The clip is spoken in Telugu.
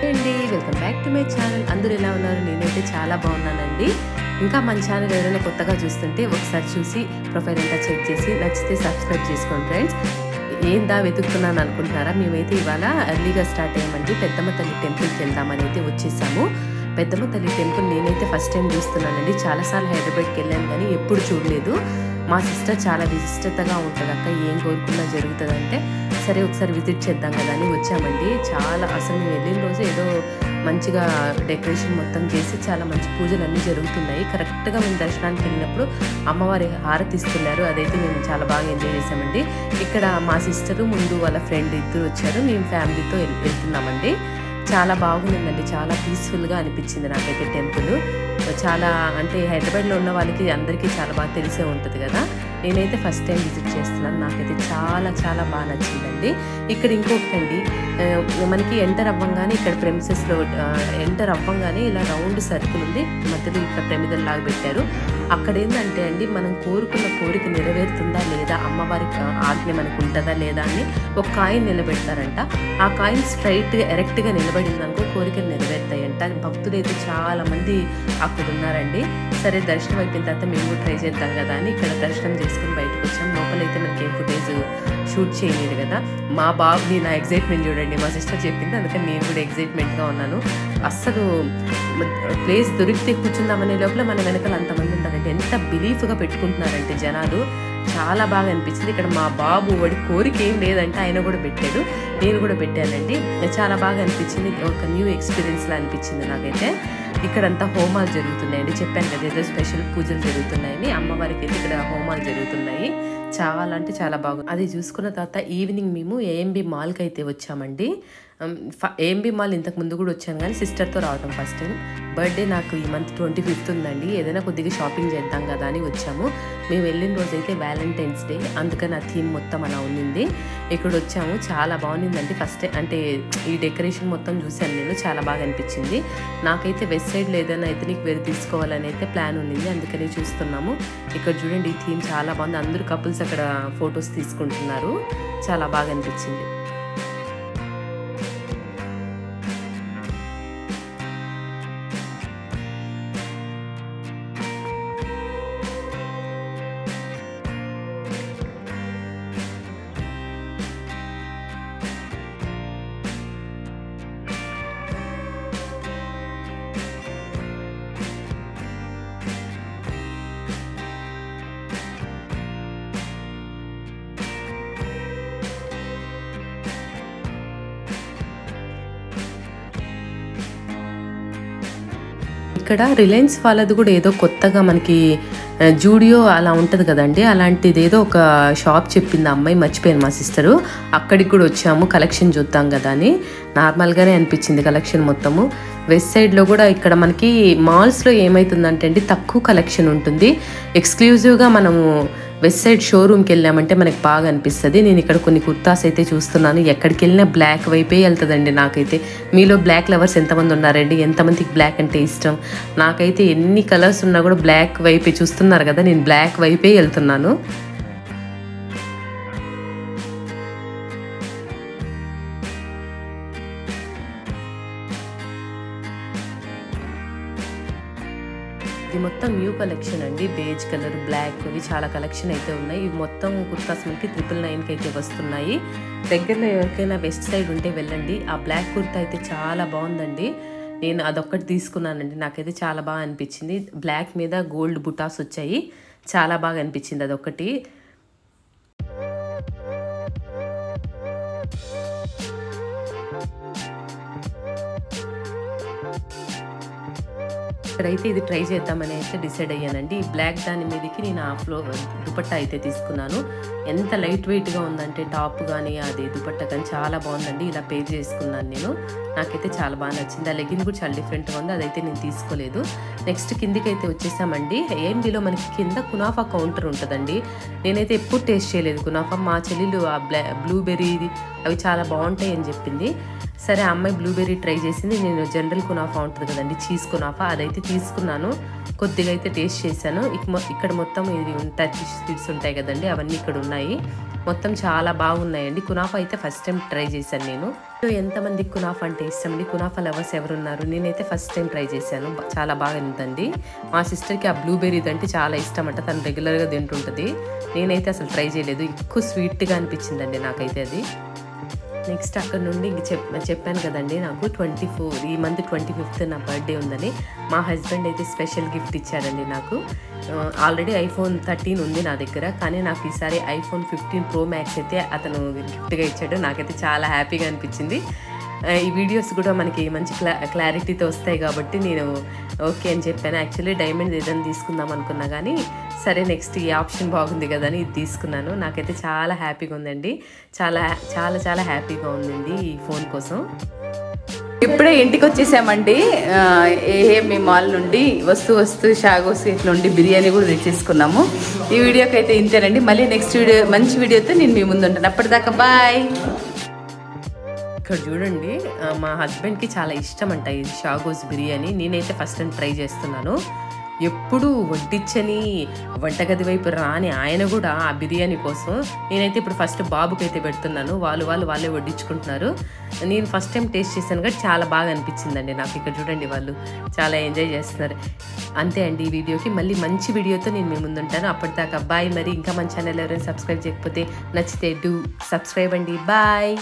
అండి welcome back to my channel. అందరూ ఎలా ఉన్నారు? నేనైతే చాలా బాగున్నానండి. ఇంకా మన ఛానల్ ఎవరైనా కొత్తగా చూస్తుంటే ఒకసారి చూసి ప్రొఫైల్ అంతా చెక్ చేసి నచ్చితే సబ్స్క్రైబ్ చేసుకోండి ఫ్రెండ్స్. ఏందా వెతుకుతున్నాను అనుకుంటున్నారా? మేమైతే ఇవాళ ఎర్లీగా స్టార్ట్ అయ్యామండి. పెద్దమ్మ తల్లి టెంపుల్కి వెళ్దామని అయితే వచ్చేసాము. పెద్దమ్మ తల్లి టెంపుల్ నేనైతే ఫస్ట్ టైం చూస్తున్నానండి. చాలాసార్లు హైదరాబాద్కి వెళ్ళాను కానీ ఎప్పుడు చూడలేదు. మా సిస్టర్ చాలా విశిష్టతగా ఉంటుంది, అక్క ఏం కోరుకున్నా జరుగుతుందంటే సరే ఒకసారి విజిట్ చేద్దాం కదా అని వచ్చామండి. చాలా అసలు మేము వెళ్ళిన రోజు ఏదో మంచిగా డెకరేషన్ మొత్తం చేసి చాలా మంచి పూజలు అన్నీ జరుగుతున్నాయి. కరెక్ట్గా మేము దర్శనానికి వెళ్ళినప్పుడు అమ్మవారి హారతి ఇస్తున్నారు. అదైతే మేము చాలా బాగా ఎంజాయ్ చేసామండి. ఇక్కడ మా సిస్టరు ముందు వాళ్ళ ఫ్రెండ్ ఇద్దరు వచ్చారు. మేము ఫ్యామిలీతో వెళ్తున్నామండి. చాలా బాగుందండి. చాలా పీస్ఫుల్గా అనిపించింది నాకైతే టెంపుల్. చాలా అంటే హైదరాబాద్లో ఉన్న వాళ్ళకి అందరికీ చాలా బాగా తెలిసే ఉంటుంది కదా. నేనైతే ఫస్ట్ టైం విజిట్ చేస్తున్నాను. నాకైతే చాలా చాలా బాగా నచ్చిందండి. ఇక్కడ ఇంకొకటండి, మనకి ఎంటర్ అవ్వంగానే ఇక్కడ ప్రెమిసెస్లో ఎంటర్ అవ్వంగానే ఇలా రౌండ్ సర్కిల్ ఉంది, మధ్యలో ఇక్కడ ప్రమిదల్ లాగా పెట్టారు. అక్కడ ఏంటంటే అండి, మనం కోరుకున్న కోరిక నెరవేరుతుందా లేదా, అమ్మవారి ఆజ్ఞ మనకు ఉంటుందా లేదా అని ఒక కాయిన్ నిలబెడతారంట. ఆ కాయిన్ స్ట్రైట్గా ఎరెక్ట్గా నిలబడిందనుకో కోరికలు నెరవేరుతాయంట. భక్తులు అయితే చాలా మంది అక్కడ ఉన్నారండి. సరే దర్శనం అయిపోయిన తర్వాత మేము కూడా ట్రై చేద్దాం కదా అని ఇక్కడ దర్శనం చేసుకుని బయటకు వచ్చాం. లోపలైతే మనకి ఏం ఫుటేజ్ షూట్ చేయలేదు కదా. మా బాబుని నా ఎగ్జైట్మెంట్ చూడండి, మా సిస్టర్ చెప్పింది, అందుకని నేను కూడా ఎగ్జైట్మెంట్గా ఉన్నాను. అస్సలు ప్లేస్ దొరికితే కూర్చుందామనే లోపల మన వెనకాల అంతమంది ఉంటారంటే ఎంత బిలీఫ్గా పెట్టుకుంటున్నారంటే జనాలు. చాలా బాగా అనిపించింది. ఇక్కడ మా బాబు వాడి కోరిక ఏం లేదంటే ఆయన కూడా పెట్టాడు, నేను కూడా పెట్టానండి. చాలా బాగా అనిపించింది. ఒక న్యూ ఎక్స్పీరియన్స్లా అనిపించింది నాకైతే. ఇక్కడంతా హోమాలు జరుగుతున్నాయండి. చెప్పాను కదా ఏదో స్పెషల్ పూజలు జరుగుతున్నాయని. అమ్మవారికి అయితే ఇక్కడ హోమాలు జరుగుతున్నాయి. చాలా అంటే చాలా బాగుంది. అది చూసుకున్న తర్వాత ఈవినింగ్ మేము ఏఎంబి మాల్కి అయితే వచ్చామండి. ఏఎంబి మాల్ ఇంతకు ముందు కూడా వచ్చాను కానీ సిస్టర్తో రావడం ఫస్ట్ టైం. బర్త్డే నాకు ఈ మంత్ 25th ఉందండి. ఏదైనా కొద్దిగా షాపింగ్ చేద్దాం కదా అని వచ్చాము. మేము వెళ్ళిన రోజు అయితే వ్యాలంటైన్స్ డే, అందుకని ఆ థీమ్ మొత్తం అలా ఉండింది. ఇక్కడ వచ్చాము, చాలా బాగుండిందండి. ఫస్ట్ అంటే ఈ డెకరేషన్ మొత్తం చూశాను నేను, చాలా బాగా అనిపించింది. నాకైతే వెస్ట్ సైడ్లో ఏదైనా ఎథనిక్ వేర్ తీసుకోవాలని అయితే ప్లాన్ ఉండింది, అందుకని చూస్తున్నాము. ఇక్కడ చూడండి ఈ థీమ్ చాలా బాగుంది. అందరూ కపుల్స్ అక్కడ ఫొటోస్ తీసుకుంటున్నారు. చాలా బాగా అనిపించింది. ఇక్కడ రిలయన్స్ వాళ్ళది కూడా ఏదో కొత్తగా మనకి జూడియో అలా ఉంటుంది కదండి, అలాంటిది ఏదో ఒక షాప్ చెప్పింది అమ్మాయి, మర్చిపోయాను మా సిస్టరు. అక్కడికి కూడా వచ్చాము కలెక్షన్ చూద్దాం కదా అని. నార్మల్గానే అనిపించింది కలెక్షన్ మొత్తము. వెస్ట్ సైడ్లో కూడా ఇక్కడ మనకి మాల్స్లో ఏమవుతుందంటే అండి తక్కువ కలెక్షన్ ఉంటుంది. ఎక్స్క్లూజివ్గా మనము వెస్ట్ సైడ్ షోరూమ్కి వెళ్ళామంటే మనకి బాగా అనిపిస్తుంది. నేను ఇక్కడ కొన్ని కుర్తాస్ అయితే చూస్తున్నాను. ఎక్కడికి వెళ్ళినా బ్లాక్ వైపే వెళ్తుందండి నాకైతే. మీలో బ్లాక్ లవర్స్ ఎంతమంది ఉన్నారండి? ఎంతమందికి బ్లాక్ అంటే ఇష్టం? నాకైతే ఎన్ని కలర్స్ ఉన్నా కూడా బ్లాక్ వైపే చూస్తున్నారు కదా, నేను బ్లాక్ వైపే వెళ్తున్నాను. ఇది మొత్తం న్యూ కలెక్షన్ అండి. బేజ్ కలర్, బ్లాక్, ఇవి చాలా కలెక్షన్ అయితే ఉన్నాయి. ఇవి మొత్తం కుర్తాస్ మనకి 999కి అయితే వస్తున్నాయి. దగ్గరలో ఎవరికైనా వెస్ట్ సైడ్ ఉంటే వెళ్ళండి. ఆ బ్లాక్ కుర్తా అయితే చాలా బాగుందండి. నేను అదొక్కటి తీసుకున్నానండి. నాకైతే చాలా బాగా అనిపించింది. బ్లాక్ మీద గోల్డ్ బుటాస్ వచ్చాయి, చాలా బాగా అనిపించింది అదొక్కటి. ఇక్కడైతే ఇది ట్రై చేద్దామని అయితే డిసైడ్ అయ్యానండి. ఈ బ్లాక్ దాని మీదకి నేను ఆ దుపట్టా అయితే తీసుకున్నాను. ఎంత లైట్ వెయిట్గా ఉందంటే టాప్ కానీ అది దుపట్టా కానీ చాలా బాగుందండి. ఇలా పే చేసుకున్నాను నేను. నాకైతే చాలా బాగా నచ్చింది. ఆ లెగిన్ కూడా చాలా డిఫరెంట్గా ఉంది, అదైతే నేను తీసుకోలేదు. నెక్స్ట్ కిందికి అయితే వచ్చేసామండి. ఏఎంబిలో మనకి కింద కునాఫా కౌంటర్ ఉంటుందండి. నేనైతే ఎప్పుడు టేస్ట్ చేయలేదు కునాఫా. మా చెల్లెలు ఆ బ్లూబెర్రీది అవి చాలా బాగుంటాయి అని చెప్పింది. సరే అమ్మాయి బ్లూబెర్రీ ట్రై చేసింది. నేను జనరల్ కునాఫా ఉంటుంది కదండి, చీజ్ కునాఫా, అదైతే తీసుకున్నాను. కొద్దిగా అయితే టేస్ట్ చేశాను. ఇక్కడ మొత్తం ఇది టర్కిష్ స్వీట్స్ ఉంటాయి కదండి, అవన్నీ ఇక్కడ ఉన్నాయి. మొత్తం చాలా బాగున్నాయండి. కునాఫా అయితే ఫస్ట్ టైం ట్రై చేశాను నేను. ఎంతమందికి కునాఫా అంటే ఇష్టం అండి? కునాఫా లవర్స్ ఎవరున్నారు? నేనైతే ఫస్ట్ టైం ట్రై చేశాను. చాలా బాగా ఉందండి. మా సిస్టర్కి ఆ బ్లూబెర్రీ అంటే చాలా ఇష్టం అంట, తను రెగ్యులర్గా తింటుంటుంది. నేనైతే అసలు ట్రై చేయలేదు, ఎక్కువ స్వీట్గా అనిపించిందండి నాకైతే అది. నెక్స్ట్ అక్కడ నుండి చెప్పాను కదండి, నాకు 24 ఈ మంత్ 25th నా బర్త్డే ఉందని. మా హస్బెండ్ అయితే స్పెషల్ గిఫ్ట్ ఇచ్చాడండి నాకు. ఆల్రెడీ iPhone 13 ఉంది నా దగ్గర, కానీ నాకు ఈసారి iPhone 15 Pro Max అయితే అతను గిఫ్ట్గా ఇచ్చాడు. నాకైతే చాలా హ్యాపీగా అనిపించింది. ఈ వీడియోస్ కూడా మనకి మంచి క్లారిటీతో వస్తాయి కాబట్టి నేను ఓకే అని చెప్పాను. యాక్చువల్లీ డైమండ్ ఏదైనా తీసుకుందాం అనుకున్నా, కానీ సరే నెక్స్ట్ ఈ ఆప్షన్ బాగుంది కదా అని ఇది తీసుకున్నాను. నాకైతే చాలా హ్యాపీగా ఉందండి, చాలా చాలా చాలా హ్యాపీగా ఉందండి ఈ ఫోన్ కోసం. ఇప్పుడే ఇంటికి వచ్చేసామండి. ఏఎంఈ మాల్ నుండి వస్తూ షాగోస్ ఇట్లా నుండి బిర్యానీ కూడా తెచ్చేసుకున్నాము. ఈ వీడియోకి అయితే ఇంతేనండి. మళ్ళీ నెక్స్ట్ వీడియో మంచి వీడియోతో నేను మీ ముందు ఉంటాను. అప్పటిదాకా బాయ్. ఇక్కడ చూడండి, మా హస్బెండ్కి చాలా ఇష్టం అంట ఈ షాగోస్ బిర్యానీ. నేనైతే ఫస్ట్ టైం ట్రై చేస్తున్నాను. ఎప్పుడు వడ్డించని వంటగది వైపు రాని ఆయన కూడా ఆ బిర్యానీ కోసం, నేనైతే ఇప్పుడు ఫస్ట్ బాబుకైతే పెడుతున్నాను. వాళ్ళే వడ్డించుకుంటున్నారు. నేను ఫస్ట్ టైం టేస్ట్ చేశాను కాబట్టి చాలా బాగా అనిపించిందండి నాకు. ఇక్కడ చూడండి, వాళ్ళు చాలా ఎంజాయ్ చేస్తున్నారు. అంతే అండి ఈ వీడియోకి. మళ్ళీ మంచి వీడియోతో నేను మీ ముందుంటాను. అప్పటిదాకా బాయ్. మరి ఇంకా మన ఛానల్ ఎవరైనా సబ్స్క్రైబ్ చేయకపోతే నచ్చితే డూ సబ్స్క్రైబ్ అండి. బాయ్.